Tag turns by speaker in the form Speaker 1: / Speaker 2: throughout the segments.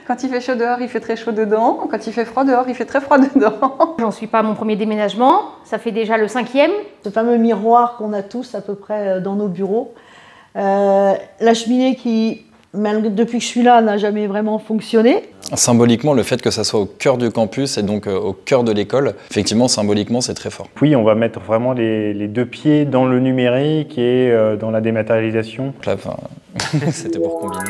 Speaker 1: Quand il fait chaud dehors, il fait très chaud dedans. Quand il fait froid dehors, il fait très froid dedans.
Speaker 2: J'en suis pas à mon premier déménagement, ça fait déjà le 5e.
Speaker 3: Ce fameux miroir qu'on a tous à peu près dans nos bureaux. La cheminée qui, depuis que je suis là, n'a jamais vraiment fonctionné.
Speaker 4: Symboliquement, le fait que ça soit au cœur du campus et donc au cœur de l'école, effectivement, symboliquement, c'est très fort.
Speaker 5: Oui, on va mettre vraiment les deux pieds dans le numérique et dans la dématérialisation.
Speaker 4: Là, enfin, c'était pour combiner.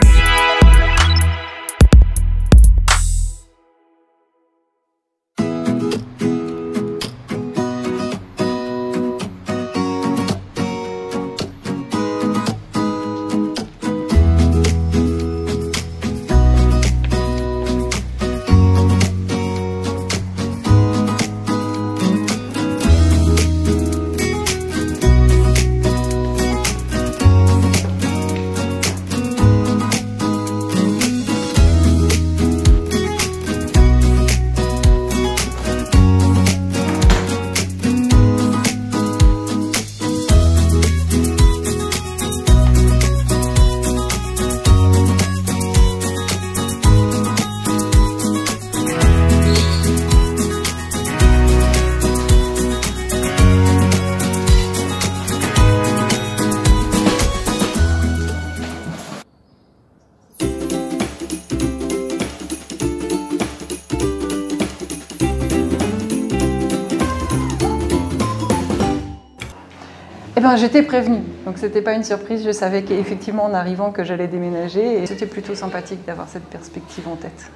Speaker 1: Eh ben, j'étais prévenue, donc c'était pas une surprise. Je savais qu'effectivement en arrivant que j'allais déménager et c'était plutôt sympathique d'avoir cette perspective en tête.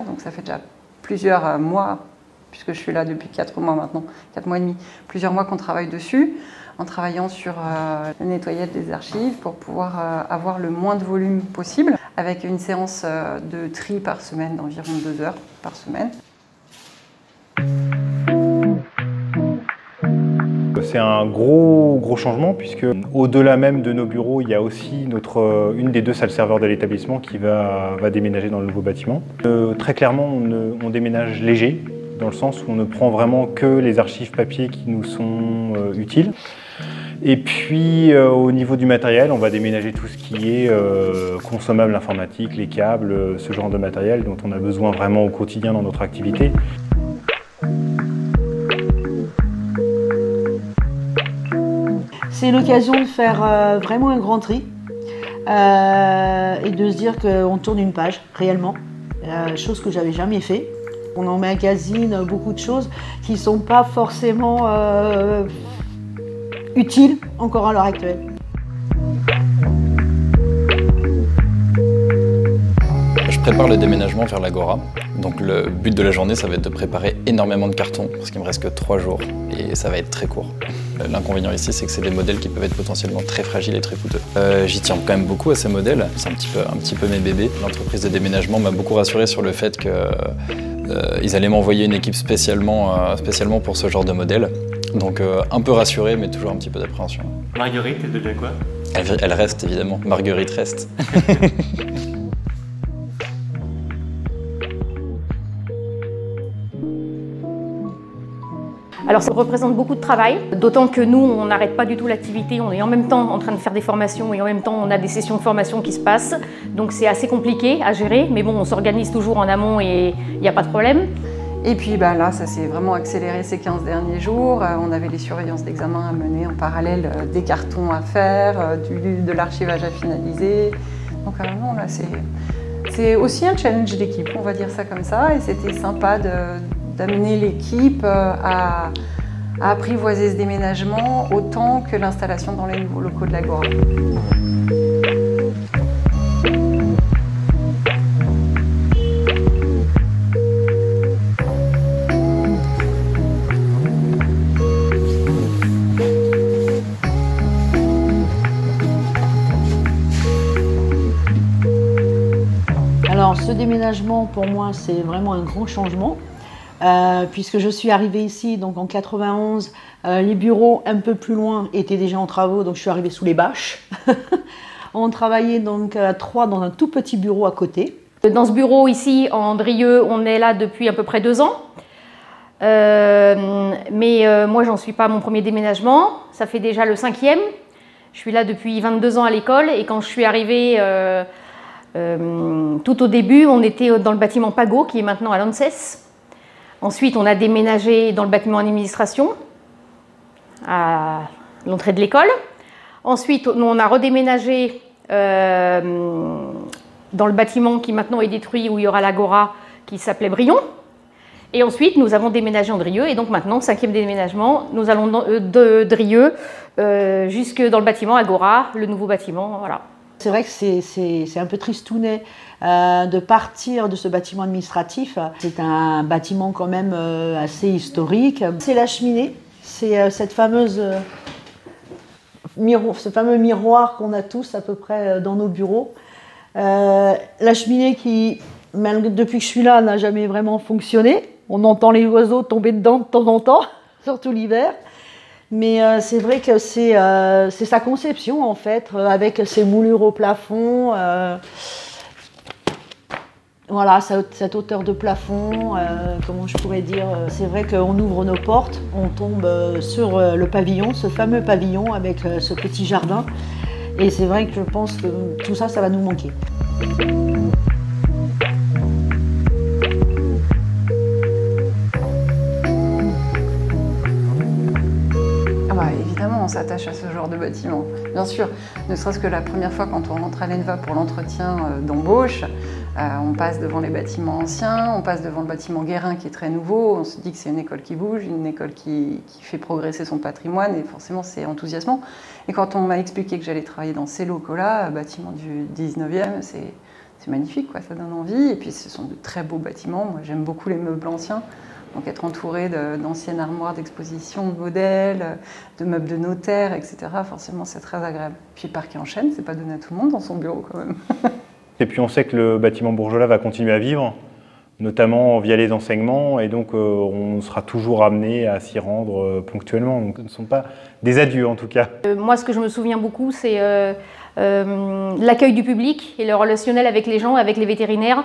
Speaker 1: Donc ça fait déjà plusieurs mois, puisque je suis là depuis 4 mois maintenant, 4 mois et demi, plusieurs mois qu'on travaille dessus, en travaillant sur le nettoyage des archives pour pouvoir avoir le moins de volume possible, avec une séance de tri par semaine d'environ 2 heures par semaine.
Speaker 5: C'est un gros changement puisque au-delà même de nos bureaux, il y a aussi une des 2 salles serveurs de l'établissement qui va déménager dans le nouveau bâtiment. Très clairement, on déménage léger, dans le sens où on ne prend vraiment que les archives papier qui nous sont utiles. Et puis au niveau du matériel, on va déménager tout ce qui est consommable informatique, les câbles, ce genre de matériel dont on a besoin vraiment au quotidien dans notre activité.
Speaker 3: C'est l'occasion de faire vraiment un grand tri et de se dire qu'on tourne une page, réellement, chose que j'avais jamais fait. On emmagasine beaucoup de choses qui ne sont pas forcément utiles encore à l'heure actuelle.
Speaker 4: Je prépare le déménagement vers l'Agora. Donc le but de la journée, ça va être de préparer énormément de cartons, parce qu'il me reste que 3 jours et ça va être très court. L'inconvénient ici, c'est que c'est des modèles qui peuvent être potentiellement très fragiles et très coûteux. J'y tiens quand même beaucoup à ces modèles, c'est un petit peu mes bébés. L'entreprise de déménagement m'a beaucoup rassuré sur le fait qu'ils allaient m'envoyer une équipe spécialement pour ce genre de modèle. Donc un peu rassuré, mais toujours un petit peu d'appréhension.
Speaker 6: Marguerite, elle devient quoi?
Speaker 4: Elle reste évidemment, Marguerite reste.
Speaker 2: Alors ça représente beaucoup de travail, d'autant que nous, on n'arrête pas du tout l'activité, on est en même temps en train de faire des formations et en même temps on a des sessions de formation qui se passent. Donc c'est assez compliqué à gérer, mais bon, on s'organise toujours en amont et il n'y a pas de problème.
Speaker 1: Et puis là, ça s'est vraiment accéléré ces 15 derniers jours. On avait les surveillances d'examen à mener en parallèle, des cartons à faire, de l'archivage à finaliser. Donc non, là, c'est aussi un challenge d'équipe, on va dire ça comme ça, et c'était sympa d'amener l'équipe à apprivoiser ce déménagement autant que l'installation dans les nouveaux locaux de l'Agora.
Speaker 3: Alors ce déménagement pour moi c'est vraiment un grand changement. Puisque je suis arrivée ici donc en 91, les bureaux un peu plus loin étaient déjà en travaux, donc je suis arrivée sous les bâches. On travaillait donc à 3 dans un tout petit bureau à côté.
Speaker 2: Dans ce bureau ici, en Drieux, on est là depuis à peu près 2 ans. Moi, j'en suis pas à mon premier déménagement, ça fait déjà le 5e. Je suis là depuis 22 ans à l'école et quand je suis arrivée Tout au début, on était dans le bâtiment Pago, qui est maintenant à l'ANSES. Ensuite, on a déménagé dans le bâtiment administration, à l'entrée de l'école. Ensuite, on a redéménagé dans le bâtiment qui maintenant est détruit, où il y aura l'Agora, qui s'appelait Brion. Et ensuite, nous avons déménagé en Drieux. Et donc maintenant, 5e déménagement, nous allons de Drieux jusque dans le bâtiment Agora, le nouveau bâtiment. Voilà.
Speaker 3: C'est vrai que c'est un peu tristounet de partir de ce bâtiment administratif. C'est un bâtiment quand même assez historique. C'est la cheminée, c'est cette fameuse... ce fameux miroir qu'on a tous à peu près dans nos bureaux. La cheminée qui, depuis que je suis là, n'a jamais vraiment fonctionné. On entend les oiseaux tomber dedans de temps en temps, surtout l'hiver. Mais c'est vrai que c'est sa conception en fait, avec ses moulures au plafond. Voilà, cette hauteur de plafond, comment je pourrais dire, c'est vrai qu'on ouvre nos portes, on tombe sur le pavillon, ce fameux pavillon avec ce petit jardin. Et c'est vrai que je pense que tout ça, ça va nous manquer.
Speaker 1: Évidemment, on s'attache à ce genre de bâtiment. Bien sûr, ne serait-ce que la première fois quand on rentre à l'ENVA pour l'entretien d'embauche, on passe devant les bâtiments anciens, on passe devant le bâtiment Guérin qui est très nouveau, on se dit que c'est une école qui bouge, une école qui fait progresser son patrimoine et forcément c'est enthousiasmant. Et quand on m'a expliqué que j'allais travailler dans ces locaux-là, bâtiment du 19e, c'est magnifique, quoi, ça donne envie. Et puis ce sont de très beaux bâtiments, moi j'aime beaucoup les meubles anciens. Donc être entouré d'anciennes armoires d'exposition, de modèles, de meubles de notaire, etc. Forcément, c'est très agréable. Puis parquet en chêne, c'est pas donné à tout le monde dans son bureau quand même.
Speaker 5: Et puis on sait que le bâtiment Bourgeois va continuer à vivre, notamment via les enseignements, et donc on sera toujours amené à s'y rendre ponctuellement. Donc ce ne sont pas des adieux en tout cas.
Speaker 2: Moi, ce que je me souviens beaucoup, c'est l'accueil du public et le relationnel avec les gens, avec les vétérinaires.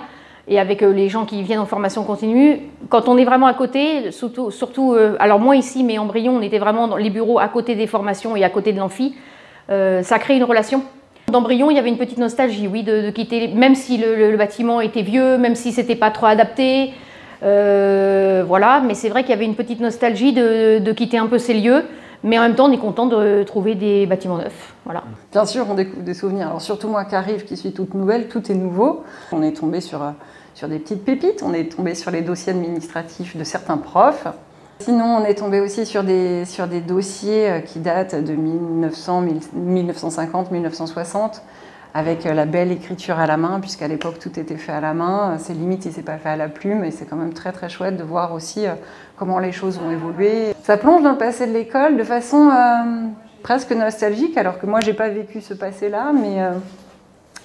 Speaker 2: Et avec les gens qui viennent en formation continue, quand on est vraiment à côté, surtout alors moins ici, mais en Brion, on était vraiment dans les bureaux à côté des formations et à côté de l'amphi, ça crée une relation. Dans Brion, il y avait une petite nostalgie, oui, de quitter, même si le bâtiment était vieux, même si c'était pas trop adapté, voilà, mais c'est vrai qu'il y avait une petite nostalgie de quitter un peu ces lieux. Mais en même temps, on est content de trouver des bâtiments neufs. Voilà.
Speaker 1: Bien sûr, on découvre des souvenirs. Alors surtout moi qui arrive, qui suis toute nouvelle, tout est nouveau. On est tombé sur des petites pépites, on est tombé sur les dossiers administratifs de certains profs. Sinon, on est tombé aussi sur des dossiers qui datent de 1900, 1950, 1960, avec la belle écriture à la main, puisqu'à l'époque, tout était fait à la main. C'est limite si c'est pas fait à la plume, et c'est quand même très très chouette de voir aussi comment les choses ont évolué. Ça plonge dans le passé de l'école de façon presque nostalgique, alors que moi, j'ai pas vécu ce passé-là, mais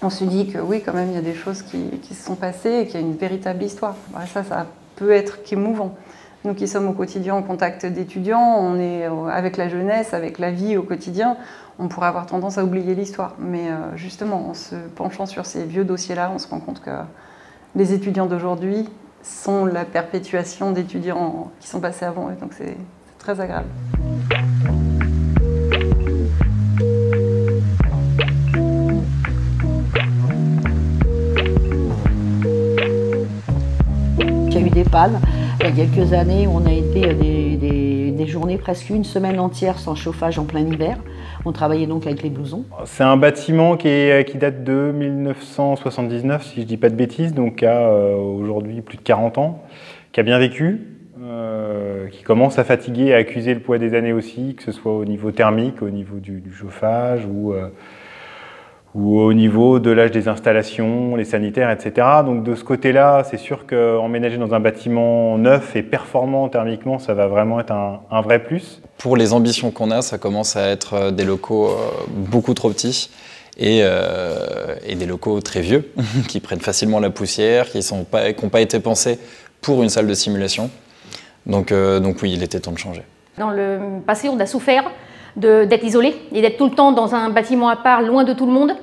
Speaker 1: on se dit que oui, quand même, il y a des choses qui se sont passées et qu'il y a une véritable histoire. Voilà, ça peut être qu'émouvant. Nous qui sommes au quotidien en contact d'étudiants, on est avec la jeunesse, avec la vie au quotidien, on pourrait avoir tendance à oublier l'histoire. Mais justement, en se penchant sur ces vieux dossiers-là, on se rend compte que les étudiants d'aujourd'hui sont la perpétuation d'étudiants qui sont passés avant eux. Donc c'est très agréable.
Speaker 3: Il y a eu des pannes. Il y a quelques années, on a été des journées, presque une semaine entière sans chauffage en plein hiver. On travaillait donc avec les blousons. C'est
Speaker 5: un bâtiment qui date de 1979, si je ne dis pas de bêtises, donc qui a aujourd'hui plus de 40 ans, qui a bien vécu, qui commence à fatiguer et à accuser le poids des années aussi, que ce soit au niveau thermique, au niveau du chauffage ou au niveau de l'âge des installations, les sanitaires, etc. Donc de ce côté-là, c'est sûr qu'emménager dans un bâtiment neuf et performant thermiquement, ça va vraiment être un vrai plus.
Speaker 4: Pour les ambitions qu'on a, ça commence à être des locaux beaucoup trop petits et des locaux très vieux, qui prennent facilement la poussière, qui n'ont pas été pensés pour une salle de simulation. Donc oui, il était temps de changer.
Speaker 2: Dans le passé, on a souffert d'être isolé et d'être tout le temps dans un bâtiment à part, loin de tout le monde.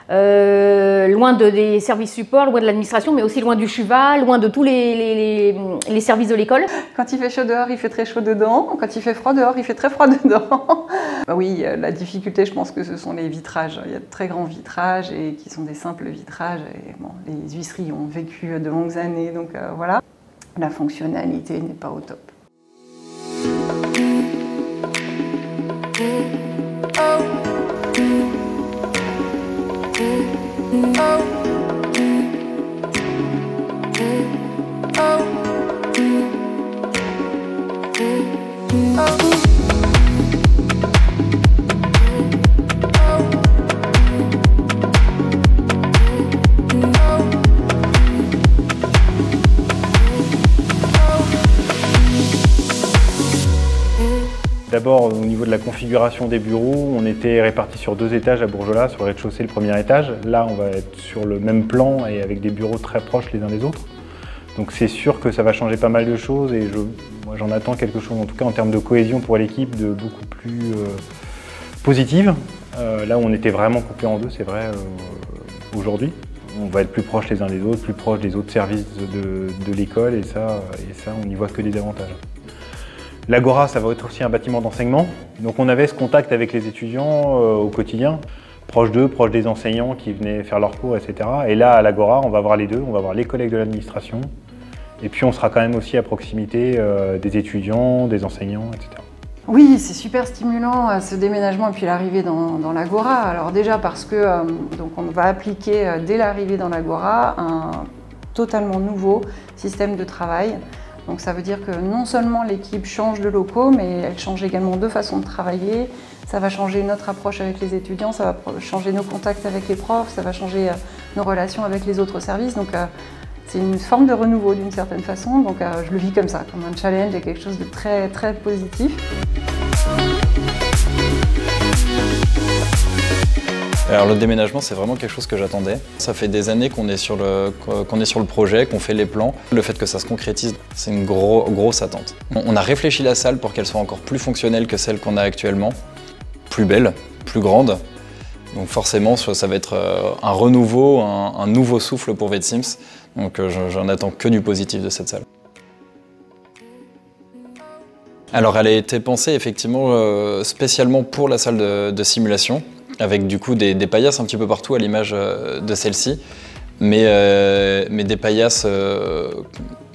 Speaker 2: loin des services support, loin de l'administration, mais aussi loin du CHUVA, loin de tous les services de l'école.
Speaker 1: Quand il fait chaud dehors, il fait très chaud dedans. Quand il fait froid dehors, il fait très froid dedans. Bah oui, la difficulté, je pense que ce sont les vitrages. Il y a de très grands vitrages et qui sont des simples vitrages. Et bon, les huisseries ont vécu de longues années, donc voilà. La fonctionnalité n'est pas au top.
Speaker 5: D'abord, au niveau de la configuration des bureaux, on était répartis sur 2 étages à Bourgelat, sur le rez-de-chaussée, le premier étage. Là, on va être sur le même plan et avec des bureaux très proches les uns des autres. Donc c'est sûr que ça va changer pas mal de choses et moi j'en attends quelque chose, en tout cas en termes de cohésion pour l'équipe, de beaucoup plus positive. Là où on était vraiment coupés en deux, c'est vrai, aujourd'hui. On va être plus proches les uns des autres, plus proches des autres services de l'école et ça, on n'y voit que des avantages. L'Agora, ça va être aussi un bâtiment d'enseignement. Donc on avait ce contact avec les étudiants au quotidien, proche d'eux, proche des enseignants qui venaient faire leurs cours, etc. Et là, à l'Agora, on va voir les deux, on va voir les collègues de l'administration. Et puis on sera quand même aussi à proximité des étudiants, des enseignants, etc.
Speaker 1: Oui, c'est super stimulant ce déménagement et puis l'arrivée dans l'Agora. Alors déjà parce que donc on va appliquer dès l'arrivée dans l'Agora un totalement nouveau système de travail. Donc ça veut dire que non seulement l'équipe change de locaux, mais elle change également de façon de travailler. Ça va changer notre approche avec les étudiants, ça va changer nos contacts avec les profs, ça va changer nos relations avec les autres services. Donc c'est une forme de renouveau d'une certaine façon. Donc je le vis comme ça, comme un challenge et quelque chose de très, très positif.
Speaker 4: Alors le déménagement, c'est vraiment quelque chose que j'attendais. Ça fait des années qu'on est sur le projet, qu'on fait les plans. Le fait que ça se concrétise, c'est une grosse attente. On a réfléchi la salle pour qu'elle soit encore plus fonctionnelle que celle qu'on a actuellement, plus belle, plus grande. Donc forcément, ça va être un renouveau, un nouveau souffle pour VetSims. Donc j'en attends que du positif de cette salle. Alors elle a été pensée effectivement spécialement pour la salle de simulation, avec du coup des paillasses un petit peu partout à l'image de celle-ci, mais des paillasses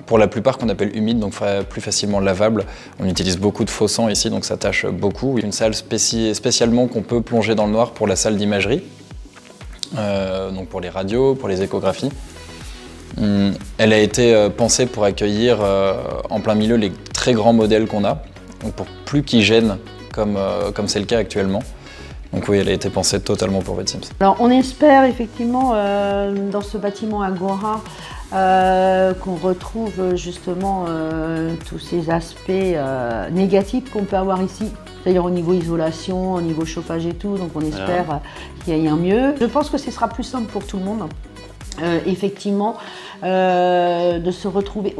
Speaker 4: pour la plupart qu'on appelle humides, donc plus facilement lavables. On utilise beaucoup de faux sang ici, donc ça tâche beaucoup. Une salle spécialement qu'on peut plonger dans le noir pour la salle d'imagerie, donc pour les radios, pour les échographies. Elle a été pensée pour accueillir en plein milieu les très grands modèles qu'on a, donc pour plus qu'ils gênent comme c'est le cas actuellement. Donc oui, elle a été pensée totalement pour VetSims.
Speaker 3: Alors on espère effectivement dans ce bâtiment Agora qu'on retrouve justement tous ces aspects négatifs qu'on peut avoir ici, c'est-à-dire au niveau isolation, au niveau chauffage et tout, donc on espère qu'il y ait un mieux. Je pense que ce sera plus simple pour tout le monde, effectivement, de se retrouver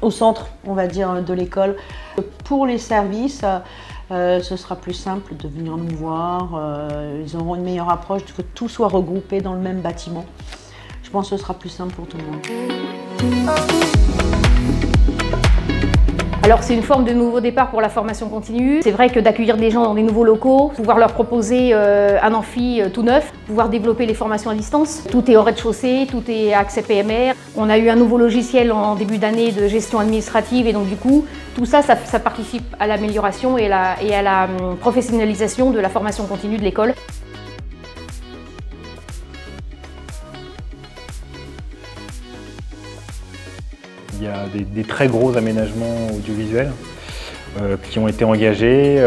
Speaker 3: au centre, on va dire, de l'école. Pour les services, ce sera plus simple de venir nous voir, ils auront une meilleure approche, que tout soit regroupé dans le même bâtiment. Je pense que ce sera plus simple pour tout le monde.
Speaker 2: Alors c'est une forme de nouveau départ pour la formation continue. C'est vrai que d'accueillir des gens dans des nouveaux locaux, pouvoir leur proposer un amphi tout neuf, pouvoir développer les formations à distance. Tout est au rez-de-chaussée, tout est accès PMR. On a eu un nouveau logiciel en début d'année de gestion administrative et donc du coup, tout ça, ça participe à l'amélioration et à la professionnalisation de la formation continue de l'école.
Speaker 5: Il y a des très gros aménagements audiovisuels qui ont été engagés.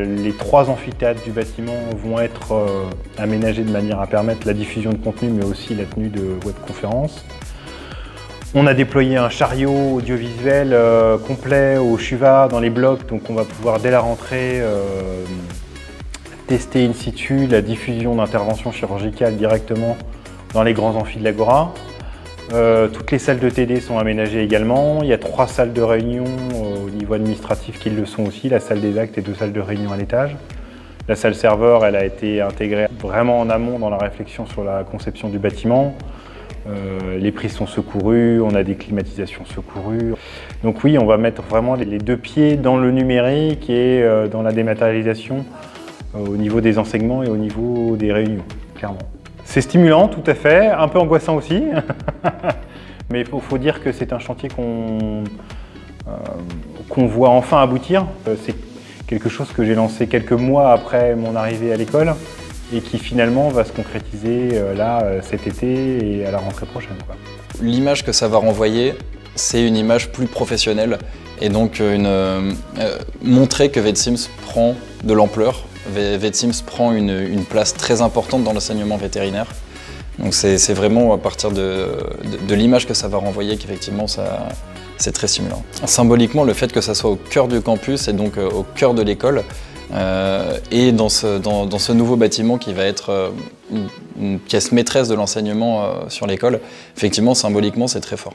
Speaker 5: Les 3 amphithéâtres du bâtiment vont être aménagés de manière à permettre la diffusion de contenu, mais aussi la tenue de webconférences. On a déployé un chariot audiovisuel complet au CHUVA dans les blocs, donc on va pouvoir dès la rentrée tester in situ la diffusion d'interventions chirurgicales directement dans les grands amphis de l'Agora. Toutes les salles de TD sont aménagées également. Il y a 3 salles de réunion au niveau administratif qui le sont aussi, la salle des actes et 2 salles de réunion à l'étage. La salle serveur, elle a été intégrée vraiment en amont dans la réflexion sur la conception du bâtiment. Les prises sont secourues, on a des climatisations secourues. Donc oui, on va mettre vraiment les deux pieds dans le numérique et dans la dématérialisation au niveau des enseignements et au niveau des réunions, clairement. C'est stimulant, tout à fait, un peu angoissant aussi. Mais il faut dire que c'est un chantier qu'on voit enfin aboutir. C'est quelque chose que j'ai lancé quelques mois après mon arrivée à l'école et qui finalement va se concrétiser là cet été et à la rentrée prochaine.
Speaker 4: L'image que ça va renvoyer, c'est une image plus professionnelle et donc montrer que VetSims prend de l'ampleur. VetSims prend une place très importante dans l'enseignement vétérinaire. Donc c'est vraiment à partir de l'image que ça va renvoyer qu'effectivement c'est très stimulant. Symboliquement, le fait que ça soit au cœur du campus et donc au cœur de l'école et dans ce nouveau bâtiment qui va être une pièce maîtresse de l'enseignement sur l'école, effectivement symboliquement c'est très fort.